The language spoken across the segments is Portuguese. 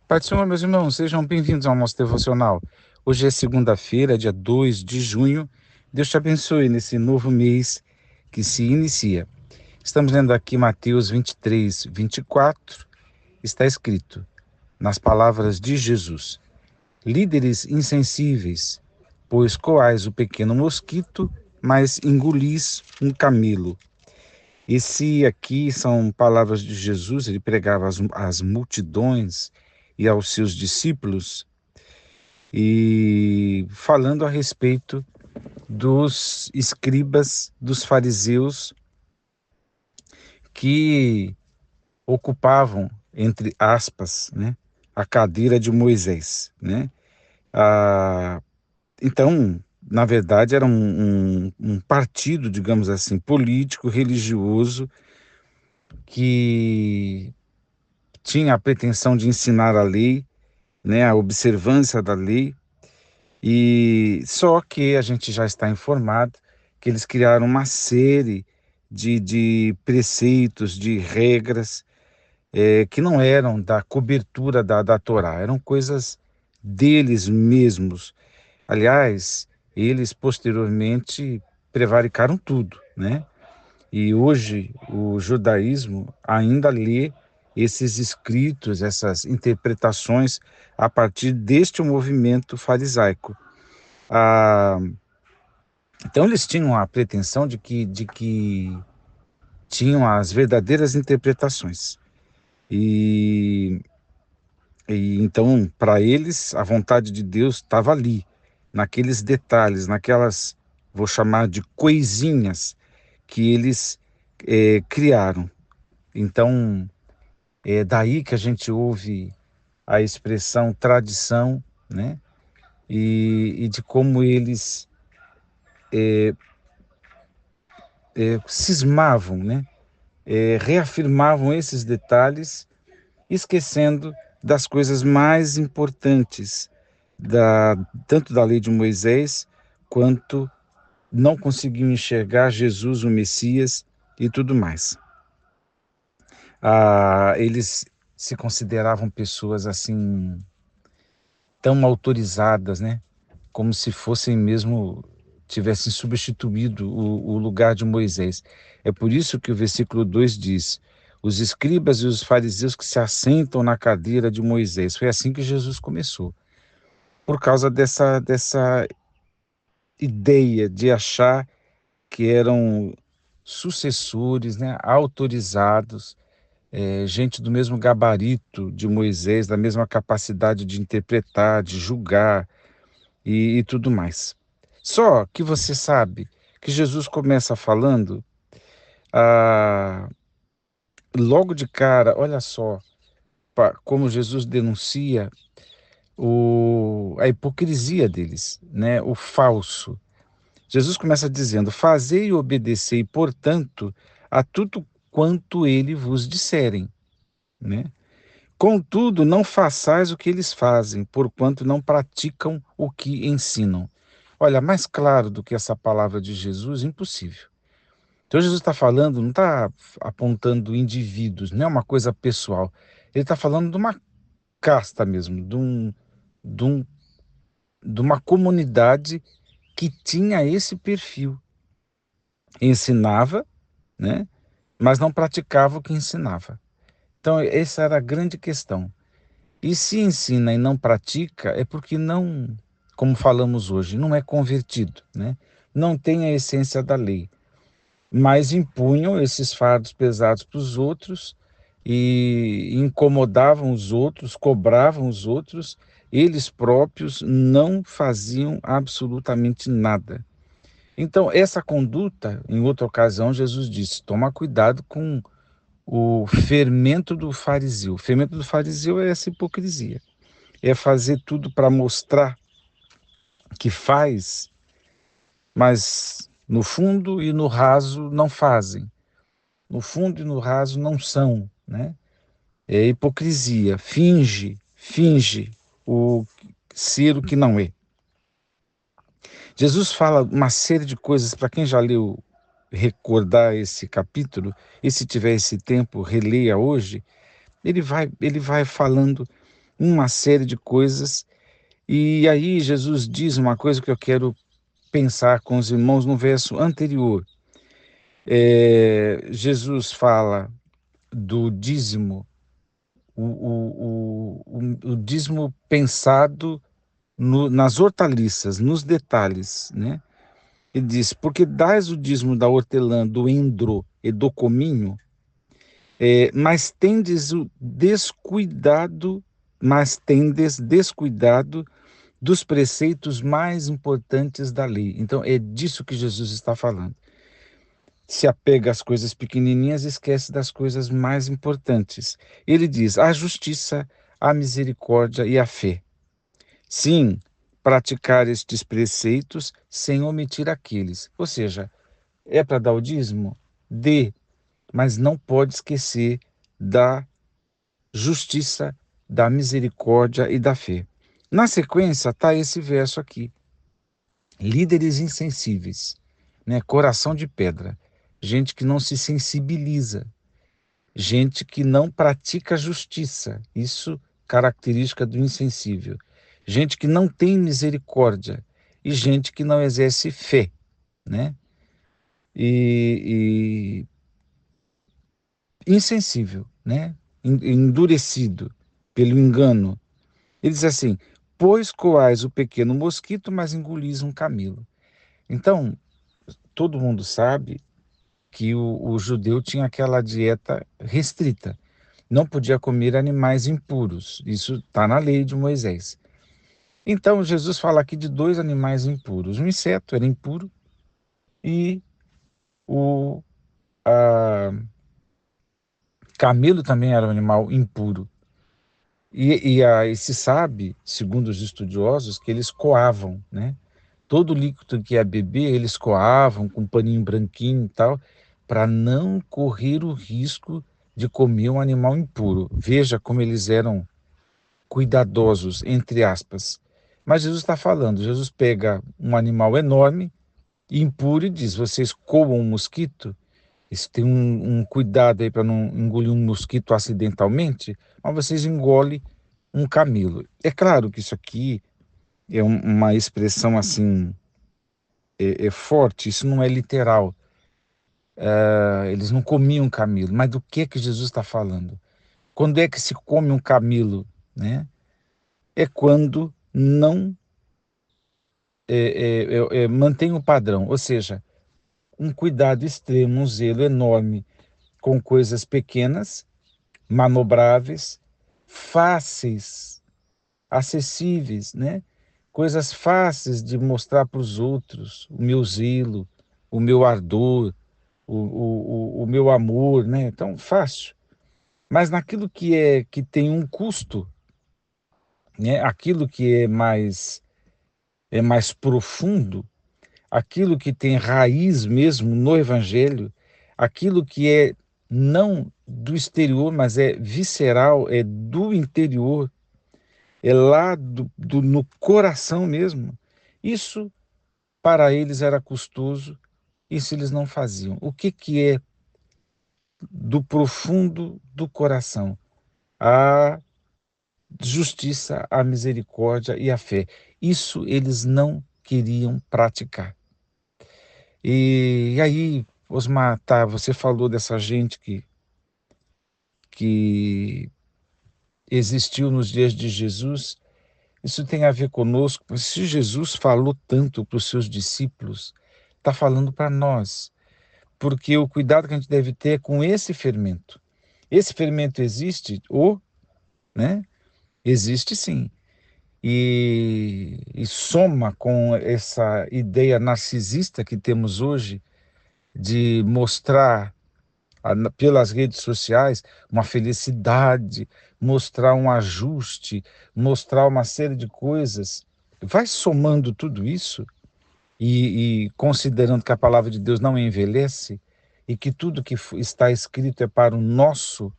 Pai do Senhor, meus irmãos, sejam bem-vindos ao nosso devocional. Hoje é segunda-feira, dia 2 de junho. Deus te abençoe nesse novo mês que se inicia. Estamos lendo aqui Mateus 23, 24. Está escrito, nas palavras de Jesus: líderes insensíveis, pois coais o pequeno mosquito, mas engolis um camelo. Esse aqui são palavras de Jesus, ele pregava às multidões e aos seus discípulos, e falando a respeito dos escribas, dos fariseus que ocupavam, entre aspas, né, a cadeira de Moisés, né? Ah, então, na verdade, era um partido, digamos assim, político, religioso, que tinha a pretensão de ensinar a lei, né, a observância da lei. E só que a gente já está informado que eles criaram uma série de preceitos, de regras, que não eram da cobertura da Torá, eram coisas deles mesmos. Aliás, eles posteriormente prevaricaram tudo, né? E hoje o judaísmo ainda lê esses escritos, essas interpretações a partir deste movimento farisaico. Ah, então eles tinham a pretensão de que tinham as verdadeiras interpretações. E, e então, para eles, a vontade de Deus estava ali, naqueles detalhes, naquelas, vou chamar de coisinhas que eles criaram. Então, é daí que a gente ouve a expressão tradição, né? E de como eles cismavam, né? Reafirmavam esses detalhes, esquecendo das coisas mais importantes, tanto da lei de Moisés, quanto não conseguiam enxergar Jesus, o Messias e tudo mais. Eles se consideravam pessoas assim, tão autorizadas, né? Como se fossem mesmo, tivessem substituído o lugar de Moisés. É por isso que o versículo 2 diz: os escribas e os fariseus que se assentam na cadeira de Moisés. Foi assim que Jesus começou, por causa dessa ideia de achar que eram sucessores, né, autorizados, gente do mesmo gabarito de Moisés, da mesma capacidade de interpretar, de julgar e tudo mais. Só que você sabe que Jesus começa falando, ah, logo de cara, olha só, como Jesus denuncia a hipocrisia deles, né? O falso. Jesus começa dizendo: fazei e obedecei, portanto, a tudo quanto ele vos disserem, né? Contudo, não façais o que eles fazem, porquanto não praticam o que ensinam. Olha, mais claro do que essa palavra de Jesus, impossível. Então, Jesus está falando, não está apontando indivíduos, não é uma coisa pessoal. Ele está falando de uma casta mesmo, de, um, de uma comunidade que tinha esse perfil. Ensinava, né? Mas não praticava o que ensinava. Então, essa era a grande questão. E se ensina e não pratica, é porque não, como falamos hoje, não é convertido, né? Não tem a essência da lei, mas impunham esses fardos pesados para os outros e incomodavam os outros, cobravam os outros, eles próprios não faziam absolutamente nada. Então, essa conduta, em outra ocasião, Jesus disse: toma cuidado com o fermento do fariseu. O fermento do fariseu é essa hipocrisia, é fazer tudo para mostrar que faz, mas no fundo e no raso não fazem. No fundo e no raso não são, né? É hipocrisia, finge o ser o que não é. Jesus fala uma série de coisas, para quem já leu, recordar esse capítulo, e se tiver esse tempo, releia hoje, ele vai falando uma série de coisas. E aí Jesus diz uma coisa que eu quero pensar com os irmãos no verso anterior. Jesus fala do dízimo, o dízimo pensado nas hortaliças, nos detalhes, né? Ele diz, porque dás o dízimo da hortelã, do endro e do cominho, mas tendes o descuidado, mas tendes descuidado dos preceitos mais importantes da lei. Então é disso que Jesus está falando. Se apega às coisas pequenininhas e esquece das coisas mais importantes. Ele diz: a justiça, a misericórdia e a fé. Sim, praticar estes preceitos sem omitir aqueles. Ou seja, é para dar o dízimo? Dê, mas não pode esquecer da justiça, da misericórdia e da fé. Na sequência está esse verso aqui. Líderes insensíveis, né? Coração de pedra, gente que não se sensibiliza, gente que não pratica justiça, isso característica do insensível, gente que não tem misericórdia e gente que não exerce fé, né? E insensível, né? Endurecido pelo engano. Ele diz assim: pois coais o pequeno mosquito, mas engolis um camelo. Então, todo mundo sabe que o judeu tinha aquela dieta restrita. Não podia comer animais impuros. Isso está na lei de Moisés. Então, Jesus fala aqui de dois animais impuros. Um inseto era impuro e o camelo também era um animal impuro. E se sabe, segundo os estudiosos, que eles coavam, né? Todo líquido que ia beber, eles coavam com um paninho branquinho e tal, para não correr o risco de comer um animal impuro. Veja como eles eram cuidadosos, entre aspas. Mas Jesus está falando, Jesus pega um animal enorme, impuro, e diz, vocês coam um mosquito, isso tem um cuidado aí para não engolir um mosquito acidentalmente, mas vocês engolem um camelo. É claro que isso aqui é uma expressão assim, é forte, isso não é literal. Eles não comiam camelo, mas do que Jesus está falando? Quando é que se come um camelo, né? É quando não mantém o padrão, ou seja, um cuidado extremo, um zelo enorme com coisas pequenas, manobráveis, fáceis, acessíveis, né? Coisas fáceis de mostrar para os outros, o meu zelo, o meu ardor, o meu amor, né? Então, fácil. Mas naquilo que tem um custo, né? Aquilo que é mais profundo, aquilo que tem raiz mesmo no Evangelho, aquilo que é não do exterior, mas é visceral, é do interior, é lá no coração mesmo. Isso para eles era custoso, isso eles não faziam. O que é do profundo do coração? A justiça, a misericórdia e a fé. Isso eles não queriam praticar. E aí, Osmar, tá, você falou dessa gente que existiu nos dias de Jesus. Isso tem a ver conosco. Se Jesus falou tanto para os seus discípulos, está falando para nós. Porque o cuidado que a gente deve ter é com esse fermento. Esse fermento existe, né? Existe sim. E soma com essa ideia narcisista que temos hoje de mostrar pelas redes sociais uma felicidade, mostrar um ajuste, mostrar uma série de coisas. Vai somando tudo isso e considerando que a palavra de Deus não envelhece e que tudo que está escrito é para o nosso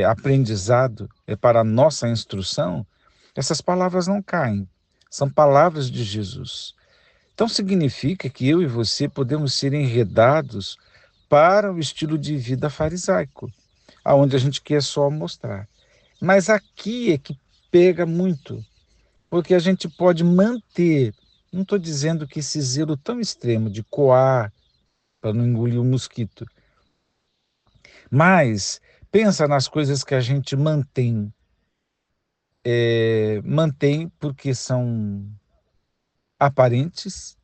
aprendizado, é para a nossa instrução, essas palavras não caem. São palavras de Jesus. Então significa que eu e você podemos ser enredados para o estilo de vida farisaico, aonde a gente quer só mostrar. Mas aqui é que pega muito, porque a gente pode manter, não estou dizendo que esse zelo tão extremo de coar para não engolir o mosquito, mas pensa nas coisas que a gente mantém, mantém porque são aparentes,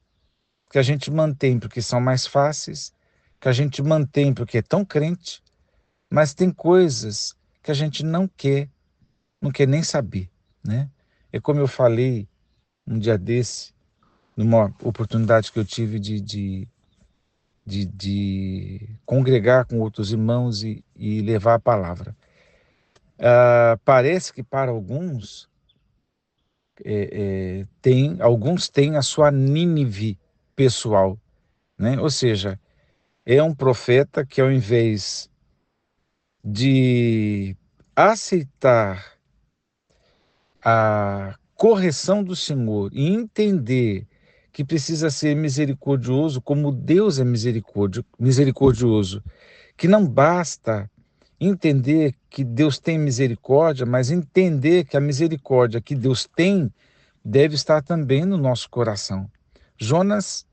que a gente mantém porque são mais fáceis, que a gente mantém porque é tão crente, mas tem coisas que a gente não quer nem saber, né? É como eu falei um dia desse, numa oportunidade que eu tive de congregar com outros irmãos e levar a palavra. Parece que para alguns, alguns têm a sua Nínive pessoal, né? Ou seja, é um profeta que ao invés de aceitar a correção do Senhor e entender que precisa ser misericordioso como Deus é misericordioso, que não basta entender que Deus tem misericórdia, mas entender que a misericórdia que Deus tem deve estar também no nosso coração. Jonas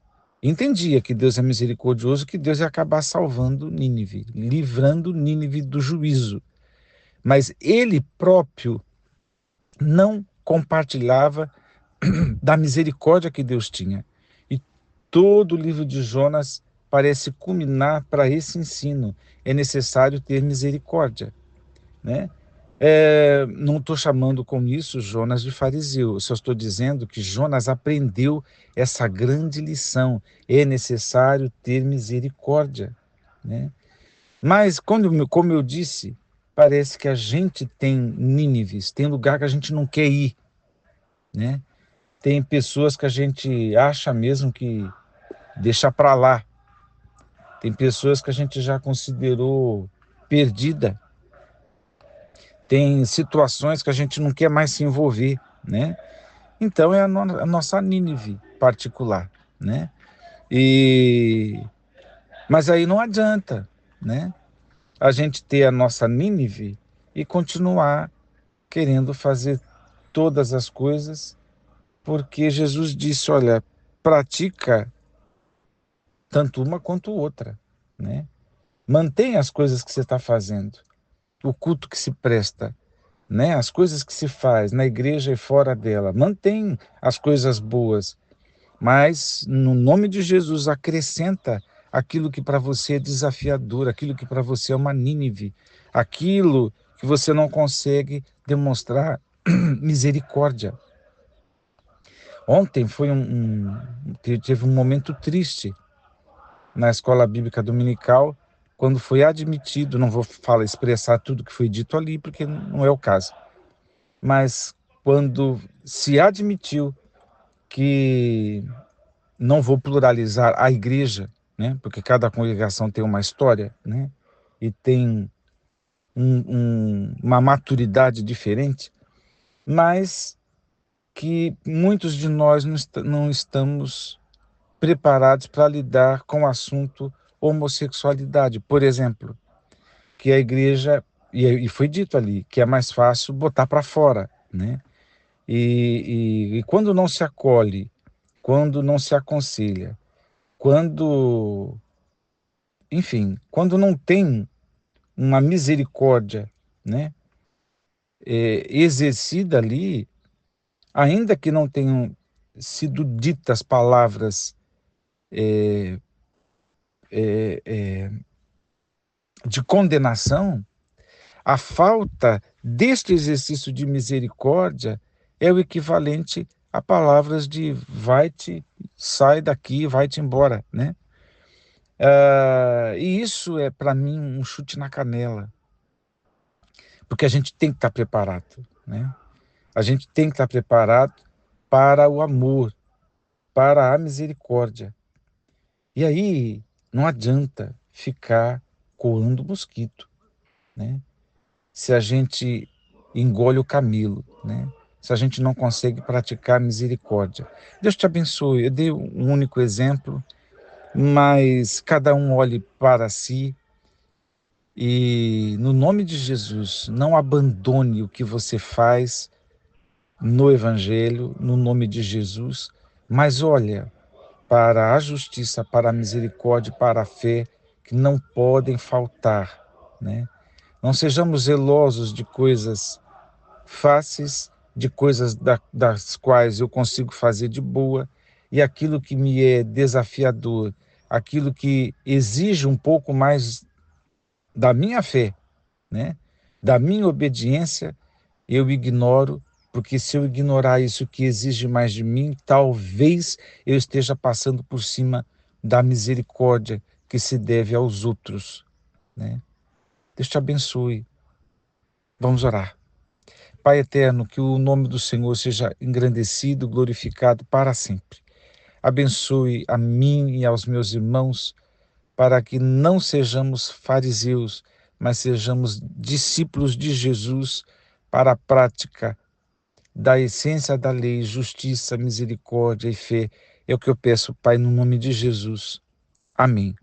entendia que Deus é misericordioso, que Deus ia acabar salvando Nínive, livrando Nínive do juízo. Mas ele próprio não compartilhava da misericórdia que Deus tinha. E todo o livro de Jonas parece culminar para esse ensino. É necessário ter misericórdia, né? Não estou chamando com isso Jonas de fariseu, eu só estou dizendo que Jonas aprendeu essa grande lição. É necessário ter misericórdia, né? Mas, como eu disse, parece que a gente tem Nínives, tem lugar que a gente não quer ir, né? Tem pessoas que a gente acha mesmo que deixa para lá. Tem pessoas que a gente já considerou perdida. Tem situações que a gente não quer mais se envolver, né? Então é a nossa Nínive particular, né? E mas aí não adianta, né? A gente ter a nossa Nínive e continuar querendo fazer todas as coisas, porque Jesus disse, olha, pratica tanto uma quanto outra, né? Mantenha as coisas que você está fazendo, o culto que se presta, né? As coisas que se faz na igreja e fora dela. Mantém as coisas boas, mas no nome de Jesus acrescenta aquilo que para você é desafiador, aquilo que para você é uma Nínive, aquilo que você não consegue demonstrar misericórdia. Ontem teve um momento triste na escola bíblica dominical, quando foi admitido, não vou expressar tudo que foi dito ali, porque não é o caso, mas quando se admitiu que, não vou pluralizar a igreja, né, porque cada congregação tem uma história, né, e tem uma maturidade diferente, mas que muitos de nós não estamos preparados para lidar com o assunto homossexualidade, por exemplo, que a igreja, e foi dito ali, que é mais fácil botar para fora, né? E quando não se acolhe, quando não se aconselha, quando, enfim, quando não tem uma misericórdia, né, exercida ali, ainda que não tenham sido ditas palavras de condenação, a falta deste exercício de misericórdia é o equivalente a palavras de vai-te, sai daqui, vai-te embora, né? E isso é, para mim, um chute na canela, porque a gente tem que estar preparado, né? A gente tem que estar preparado para o amor, para a misericórdia. E aí não adianta ficar coando mosquito, né? Se a gente engole o camelo, né? Se a gente não consegue praticar misericórdia. Deus te abençoe. Eu dei um único exemplo, mas cada um olhe para si E no nome de Jesus, não abandone o que você faz no Evangelho, no nome de Jesus, mas olha para a justiça, para a misericórdia, para a fé, que não podem faltar, né? Não sejamos zelosos de coisas fáceis, de coisas das quais eu consigo fazer de boa, e aquilo que me é desafiador, aquilo que exige um pouco mais da minha fé, né? Da minha obediência, eu ignoro, porque se eu ignorar isso que exige mais de mim, talvez eu esteja passando por cima da misericórdia que se deve aos outros, né? Deus te abençoe. Vamos orar. Pai eterno, que o nome do Senhor seja engrandecido, glorificado para sempre. Abençoe a mim e aos meus irmãos, para que não sejamos fariseus, mas sejamos discípulos de Jesus para a prática da essência da lei, justiça, misericórdia e fé. É o que eu peço, Pai, no nome de Jesus. Amém.